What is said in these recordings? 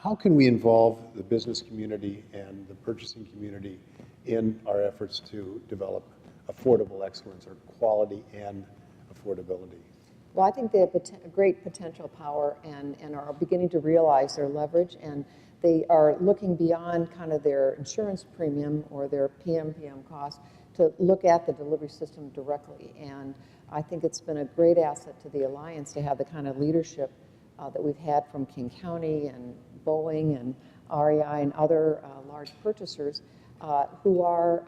how can we involve the business community and the purchasing community in our efforts to develop affordable excellence, or quality and affordability? Well, I think they have great potential power and are beginning to realize their leverage, and they are looking beyond kind of their insurance premium or their PMPM cost to look at the delivery system directly. And I think it's been a great asset to the Alliance to have the kind of leadership that we've had from King County and Boeing and REI and other large purchasers who are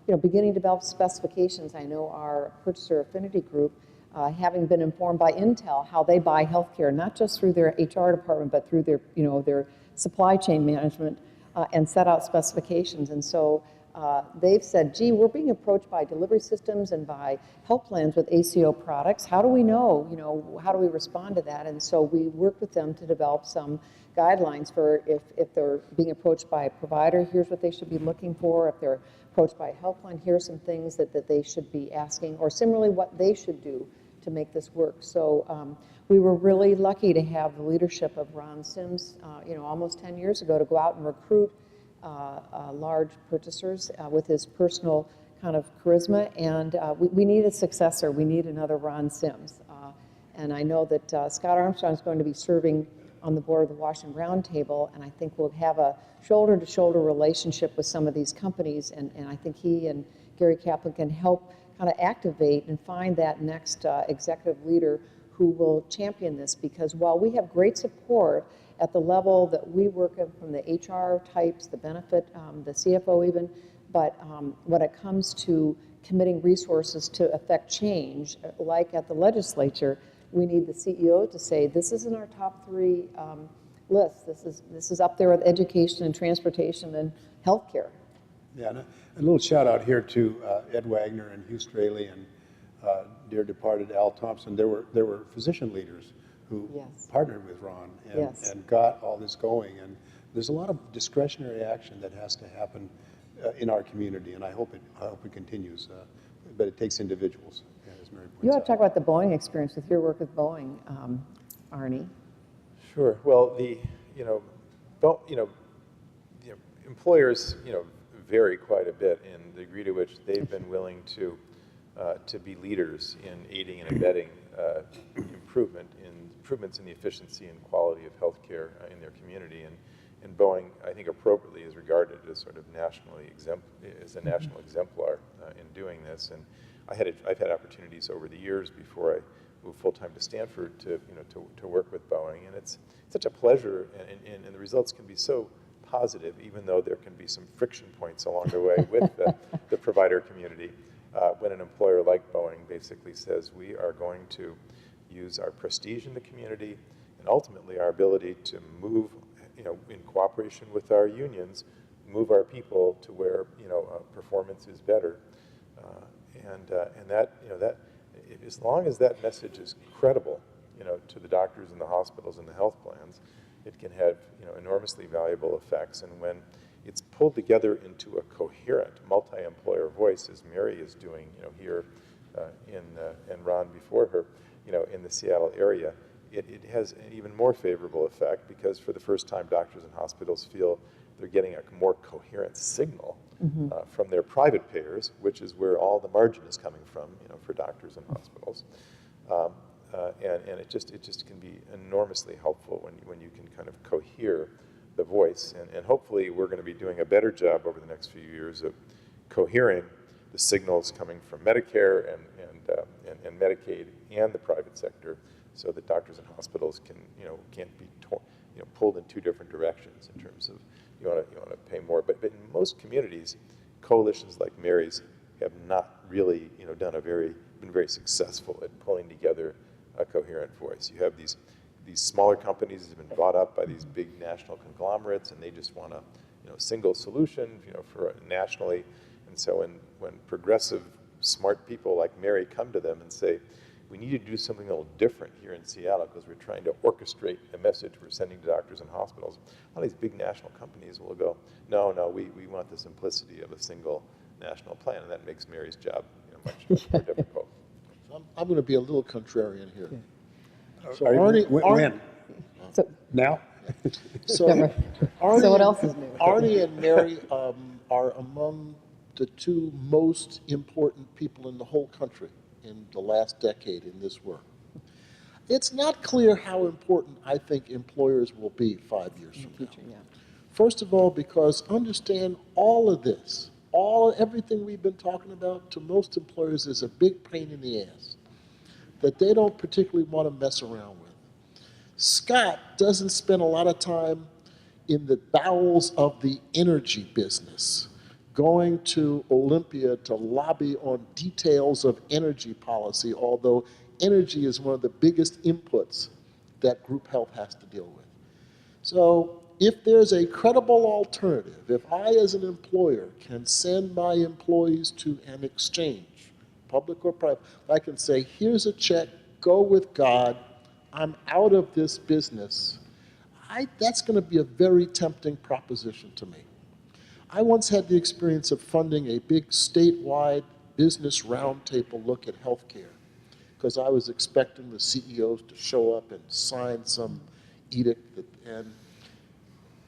beginning to develop specifications. I know our purchaser affinity group, having been informed by Intel how they buy healthcare, not just through their HR department, but through their, their supply chain management, and set out specifications. And so they've said, gee, we're being approached by delivery systems and by health plans with ACO products. How do we know, how do we respond to that? And so we worked with them to develop some guidelines for if they're being approached by a provider, here's what they should be looking for. If they're approached by a health plan, here are some things that they should be asking, or similarly what they should do to make this work. So we were really lucky to have the leadership of Ron Sims, almost 10 years ago, to go out and recruit large purchasers with his personal kind of charisma. And we need a successor. We need another Ron Sims. And I know that Scott Armstrong is going to be serving on the board of the Washington Roundtable, and I think we'll have a shoulder-to-shoulder relationship with some of these companies, and I think he and Gary Kaplan can help kind of activate and find that next executive leader who will champion this, because while we have great support at the level that we work at, from the HR types, the benefit, the CFO even, but when it comes to committing resources to affect change, like at the legislature, we need the CEO to say, this is in our top 3 list. This is up there with education and transportation and healthcare. Yeah, and a little shout out here to Ed Wagner and Hugh Straley and dear departed Al Thompson. There were physician leaders who partnered with Ron and got all this going. And there's a lot of discretionary action that has to happen in our community, and I hope it continues. But it takes individuals, as Mary points out. You ought to talk about the Boeing experience with your work with Boeing, Arnie. Sure. Well, employers, vary quite a bit in the degree to which they've been willing to be leaders in aiding and abetting improvements in the efficiency and quality of healthcare in their community. And Boeing, I think, appropriately is regarded as sort of as a national exemplar in doing this. And I've had opportunities over the years before I moved full-time to Stanford to work with Boeing, and it's such a pleasure, and the results can be so positive, even though there can be some friction points along the way with the provider community. When an employer like Boeing basically says, we are going to use our prestige in the community and ultimately our ability to move, in cooperation with our unions, move our people to where performance is better, and that as long as that message is credible, to the doctors and the hospitals and the health plans, it can have enormously valuable effects. And when it's pulled together into a coherent multi-employer voice, as Mary is doing, here and Ron before her, in the Seattle area, it has an even more favorable effect, because for the first time, doctors and hospitals feel they're getting a more coherent signal from their private payers, which is where all the margin is coming from, for doctors and hospitals. And it just can be enormously helpful when you can kind of cohere the voice. And hopefully we're going to be doing a better job over the next few years of cohering the signals coming from Medicare and Medicaid and the private sector, so that doctors and hospitals can't be pulled in 2 different directions in terms of you want to pay more. But in most communities, coalitions like Mary's have not really been very successful at pulling together a coherent voice. You have these smaller companies that have been bought up by these big national conglomerates, and they just want a single solution for nationally. And so when progressive, smart people like Mary come to them and say, we need to do something a little different here in Seattle because we're trying to orchestrate a message we're sending to doctors and hospitals, a lot of these big national companies will go, no, we want the simplicity of a single national plan, and that makes Mary's job much more difficult. I'm going to be a little contrarian here. So Arnie, when? So, Now? So, So what else is new? Arnie and Mary are among the two most important people in the whole country in the last decade in this work. It's not clear how important I think employers will be 5 years from now. Yeah. First of all, because understand all of this, everything we've been talking about, to most employers is a big pain in the ass that they don't particularly want to mess around with. Scott doesn't spend a lot of time in the bowels of the energy business, going to Olympia to lobby on details of energy policy, although energy is one of the biggest inputs that group health has to deal with. So if there's a credible alternative, if I as an employer can send my employees to an exchange, public or private, I can say, here's a check, go with God, I'm out of this business. That's going to be a very tempting proposition to me. I once had the experience of funding a big statewide business roundtable look at healthcare because I was expecting the CEOs to show up and sign some edict. And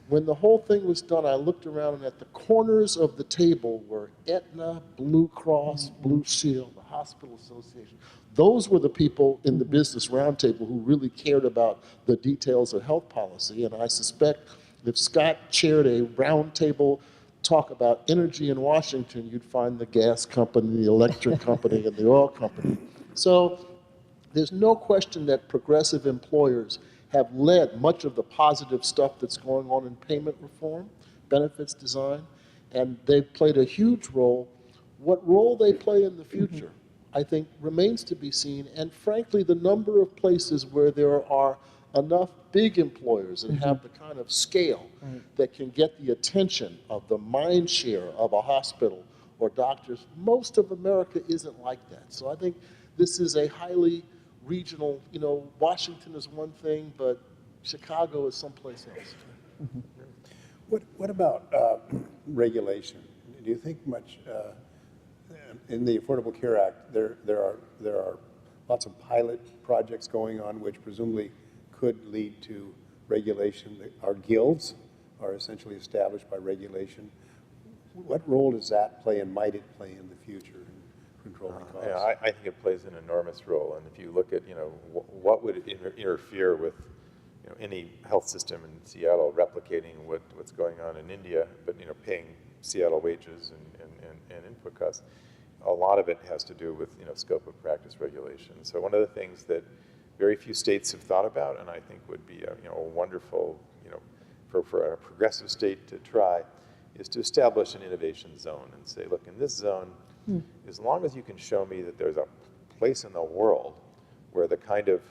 when the whole thing was done, I looked around, and at the corners of the table were Aetna, Blue Cross, Blue Shield, the Hospital Association. Those were the people in the business roundtable who really cared about the details of health policy. And I suspect if Scott chaired a roundtable talk about energy in Washington, you'd find the gas company, the electric company, and the oil company. So there's no question that progressive employers have led much of the positive stuff that's going on in payment reform, benefits design, and they've played a huge role. What role they play in the future, I think, remains to be seen, and frankly, the number of places where there are enough big employers and have the kind of scale that can get the attention of the mind share of a hospital or doctors, most of America isn't like that. So I think this is a highly regional, Washington is one thing, but Chicago is someplace else. What about regulation? Do you think much in the Affordable Care Act? There are lots of pilot projects going on, which presumably could lead to regulation. Our guilds are essentially established by regulation. What role does that play, and might it play in the future in controlling costs? Yeah, I think it plays an enormous role. And if you look at, what would interfere with, any health system in Seattle replicating what's going on in India, but, paying Seattle wages and input costs, a lot of it has to do with, scope of practice regulation. So one of the things that very few states have thought about, and I think would be a wonderful, for a progressive state to try, is to establish an innovation zone and say, look, in this zone, as long as you can show me that there's a place in the world where the kind of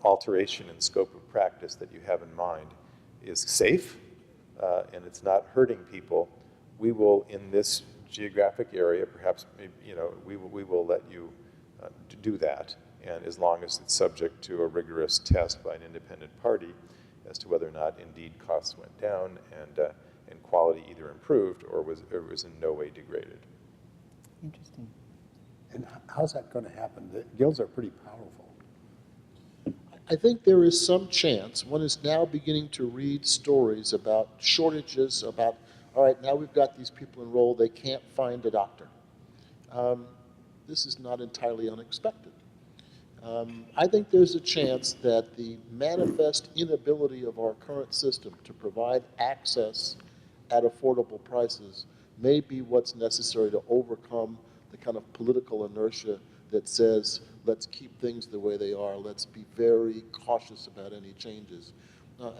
alteration in scope of practice that you have in mind is safe and it's not hurting people, we will, in this geographic area, perhaps we will let you do that. And as long as it's subject to a rigorous test by an independent party as to whether or not indeed costs went down and quality either improved or was in no way degraded. Interesting. And how's that going to happen? The guilds are pretty powerful. I think there is some chance. One is now beginning to read stories about shortages, about, all right, now we've got these people enrolled, they can't find a doctor. This is not entirely unexpected. I think there's a chance that the manifest inability of our current system to provide access at affordable prices may be what's necessary to overcome the kind of political inertia that says, let's keep things the way they are, let's be very cautious about any changes.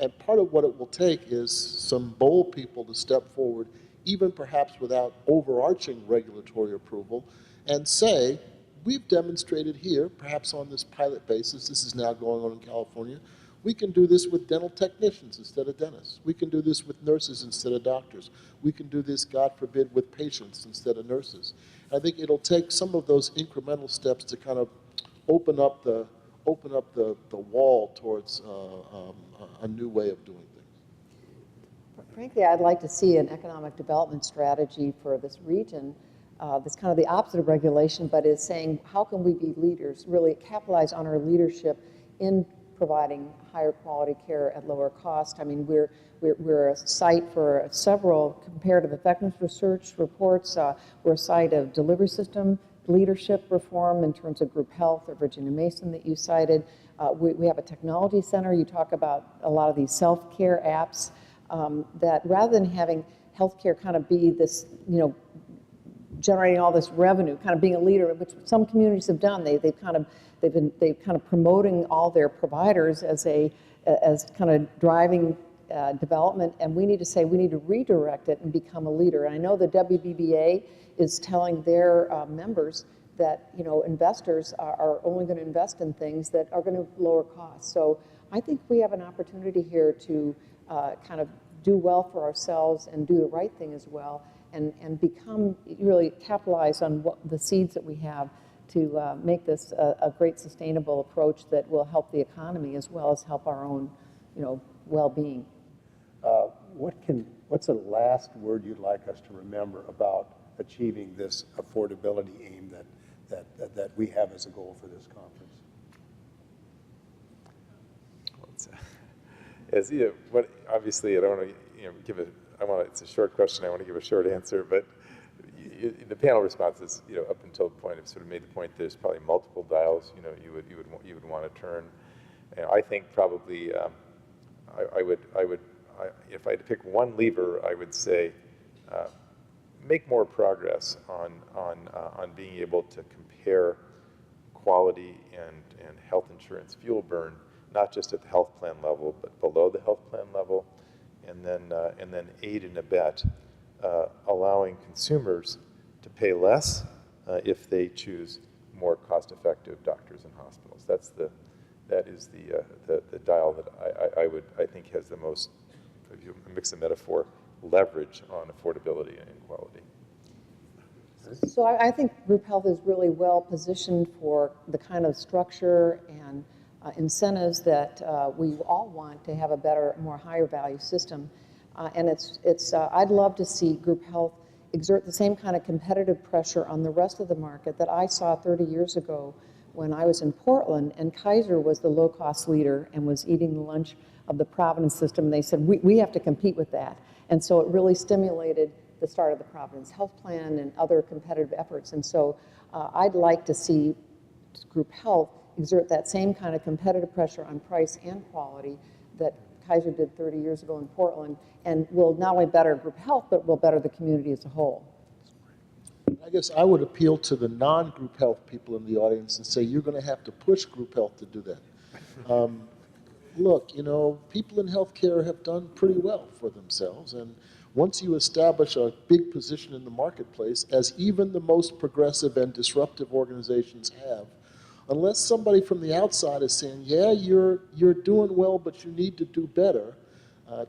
And part of what it will take is some bold people to step forward, even perhaps without overarching regulatory approval, and say, we've demonstrated here, perhaps on this pilot basis, this is now going on in California, we can do this with dental technicians instead of dentists. We can do this with nurses instead of doctors. We can do this, God forbid, with patients instead of nurses. I think it'll take some of those incremental steps to kind of open up the wall towards a new way of doing things. Frankly, I'd like to see an economic development strategy for this region that's kind of the opposite of regulation, but is saying, how can we be leaders, really capitalize on our leadership in providing higher quality care at lower cost. I mean, we're a site for several comparative effectiveness research reports. We're a site of delivery system leadership reform in terms of group health, or Virginia Mason that you cited. We have a technology center. You talk about a lot of these self-care apps that rather than having healthcare kind of be this, generating all this revenue, kind of being a leader, which some communities have done. They've kind of promoting all their providers as kind of driving development, and we need to say we need to redirect it and become a leader. And I know the WBBA is telling their members that investors are only going to invest in things that are going to lower costs. So I think we have an opportunity here to kind of do well for ourselves and do the right thing as well, and become, really capitalize on the seeds that we have to make this a great sustainable approach that will help the economy as well as help our own well-being. What's the last word you'd like us to remember about achieving this affordability aim that we have as a goal for this conference? Obviously, I don't want to it's a short question. I want to give a short answer, but the panel responses, up until the point, have sort of made the point there's probably multiple dials, you would want to turn. And I think probably if I had to pick one lever, I would say make more progress on being able to compare quality and health insurance fuel burn, not just at the health plan level, but below the health plan level, and then aid and abet allowing consumers to pay less if they choose more cost-effective doctors and hospitals. That is the dial that I think has the most, if you mix a metaphor, leverage on affordability and quality. So I think group health is really well positioned for the kind of structure and incentives that we all want to have a better, more higher value system. And I'd love to see group health exert the same kind of competitive pressure on the rest of the market that I saw 30 years ago when I was in Portland, and Kaiser was the low-cost leader and was eating the lunch of the Providence system. And they said, we have to compete with that. And so it really stimulated the start of the Providence Health Plan and other competitive efforts. And so I'd like to see group health exert that same kind of competitive pressure on price and quality that Kaiser did 30 years ago in Portland, and will not only better group health, but will better the community as a whole. I guess I would appeal to the non-group health people in the audience and say you're going to have to push group health to do that. Look, people in healthcare have done pretty well for themselves, and once you establish a big position in the marketplace, as even the most progressive and disruptive organizations have, unless somebody from the outside is saying, yeah, you're doing well, but you need to do better,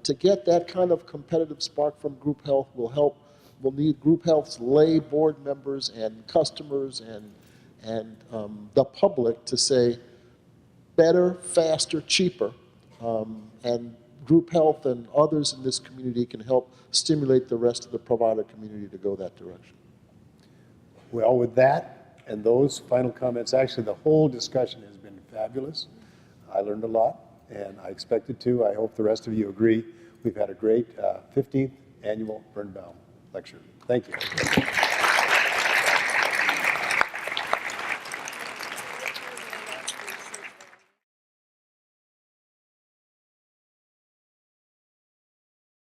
to get that kind of competitive spark from group health we'll need group health's lay board members and customers and the public to say better, faster, cheaper, and group health and others in this community can help stimulate the rest of the provider community to go that direction. Well, with that and those final comments, actually the whole discussion has been fabulous. I learned a lot, and I expected to. I hope the rest of you agree. We've had a great 15th annual Birnbaum lecture. Thank you.